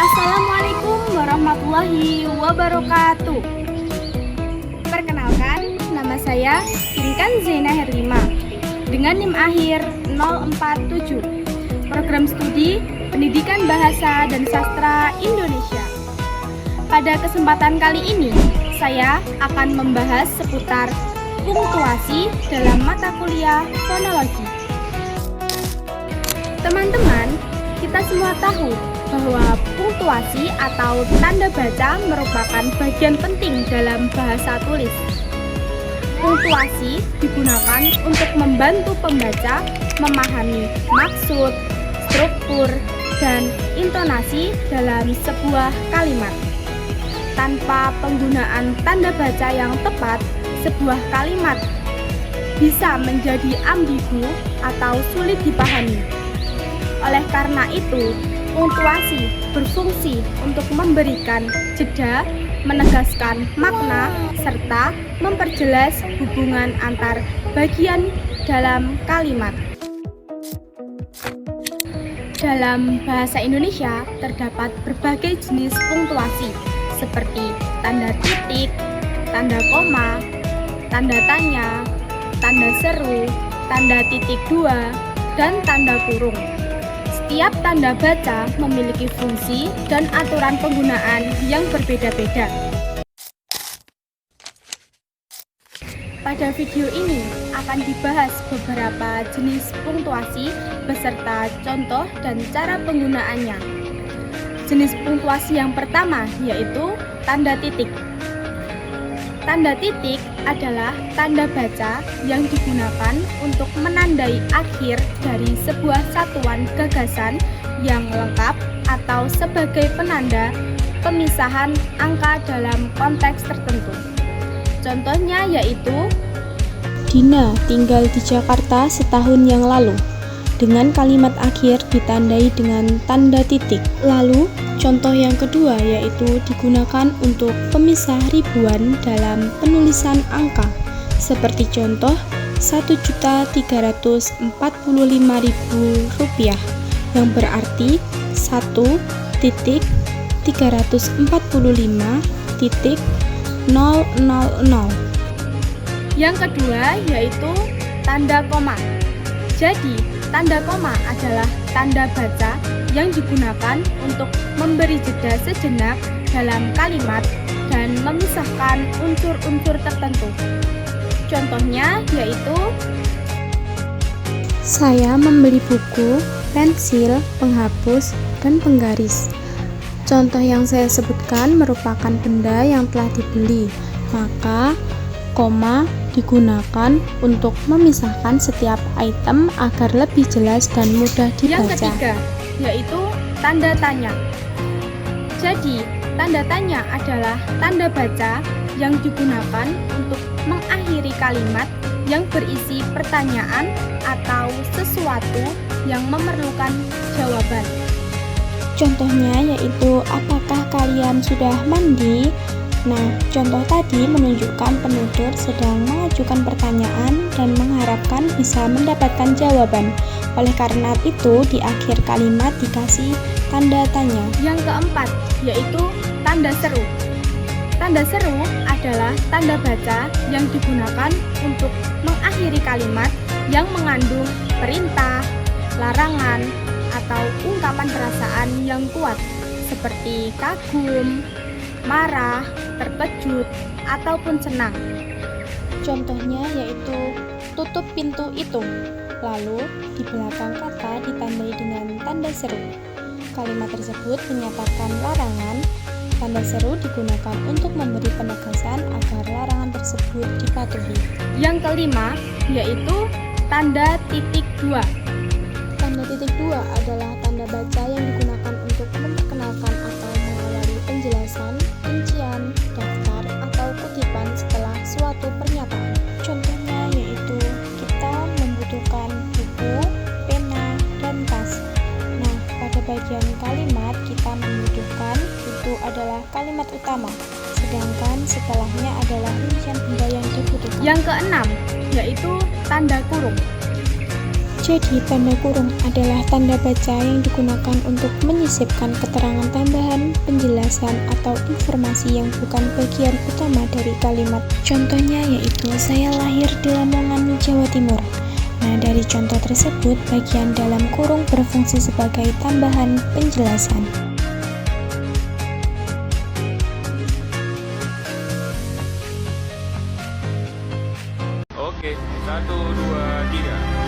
Assalamualaikum warahmatullahi wabarakatuh. Perkenalkan, nama saya Inkan Zaina Herlima dengan NIM akhir 047, Program Studi Pendidikan Bahasa dan Sastra Indonesia. Pada kesempatan kali ini, saya akan membahas seputar punktuasi dalam mata kuliah fonologi. Teman-teman, kita semua tahu bahwa punktuasi atau tanda baca merupakan bagian penting dalam bahasa tulis. Punktuasi digunakan untuk membantu pembaca memahami maksud, struktur, dan intonasi dalam sebuah kalimat. Tanpa penggunaan tanda baca yang tepat, sebuah kalimat bisa menjadi ambigu atau sulit dipahami. Oleh karena itu, punktuasi berfungsi untuk memberikan jeda, menegaskan makna, serta memperjelas hubungan antar bagian dalam kalimat. Dalam bahasa Indonesia terdapat berbagai jenis punktuasi seperti tanda titik, tanda koma, tanda tanya, tanda seru, tanda titik dua, dan tanda kurung. Setiap tanda baca memiliki fungsi dan aturan penggunaan yang berbeda-beda. Pada video ini akan dibahas beberapa jenis punktuasi beserta contoh dan cara penggunaannya. Jenis punktuasi yang pertama yaitu tanda titik. Tanda titik adalah tanda baca yang digunakan untuk menandai akhir dari sebuah satuan gagasan yang lengkap atau sebagai penanda pemisahan angka dalam konteks tertentu. Contohnya yaitu Dina tinggal di Jakarta setahun yang lalu. Dengan kalimat akhir ditandai dengan tanda titik. Lalu, contoh yang kedua yaitu digunakan untuk pemisah ribuan dalam penulisan angka. Seperti contoh Rp1.345.000 yang berarti 1.345.000. yang kedua yaitu tanda koma. Jadi, tanda koma adalah tanda baca yang digunakan untuk memberi jeda sejenak dalam kalimat dan memisahkan unsur-unsur tertentu. Contohnya yaitu Saya membeli buku, pensil, penghapus, dan penggaris. Contoh yang saya sebutkan merupakan benda yang telah dibeli, maka koma digunakan untuk memisahkan setiap item agar lebih jelas dan mudah dibaca. yang ketiga yaitu tanda tanya. Jadi, tanda tanya adalah tanda baca yang digunakan untuk mengakhiri kalimat yang berisi pertanyaan atau sesuatu yang memerlukan jawaban. Contohnya yaitu apakah kalian sudah mandi? Nah, contoh tadi menunjukkan penutur sedang mengajukan pertanyaan dan mengharapkan bisa mendapatkan jawaban. Oleh karena itu, di akhir kalimat dikasih tanda tanya. Yang keempat yaitu tanda seru. Tanda seru adalah tanda baca yang digunakan untuk mengakhiri kalimat yang mengandung perintah, larangan, atau ungkapan perasaan yang kuat seperti kagum, marah, terkejut, ataupun senang. Contohnya yaitu tutup pintu itu. Lalu di belakang kata ditandai dengan tanda seru. Kalimat tersebut menyatakan larangan. Tanda seru digunakan untuk memberi penegasan agar larangan tersebut dipatuhi. Yang kelima yaitu tanda titik dua. Tanda titik dua adalah tanda baca yang digunakan untuk memperkenalkan atau mengawali penjelasan, rincian, daftar, atau kutipan setelah suatu pernyataan. Contohnya yaitu kita membutuhkan buku, pena, dan tas. Nah, pada bagian kalimat kita membutuhkan itu adalah kalimat utama, sedangkan setelahnya adalah rincian benda yang dibutuhkan. Yang keenam yaitu tanda kurung. Jadi, tanda kurung adalah tanda baca yang digunakan untuk menyisipkan keterangan tambahan, penjelasan, atau informasi yang bukan bagian utama dari kalimat. Contohnya yaitu, saya lahir di Lamongan, Jawa Timur. Nah, dari contoh tersebut, bagian dalam kurung berfungsi sebagai tambahan penjelasan. Oke, 1, 2, 3.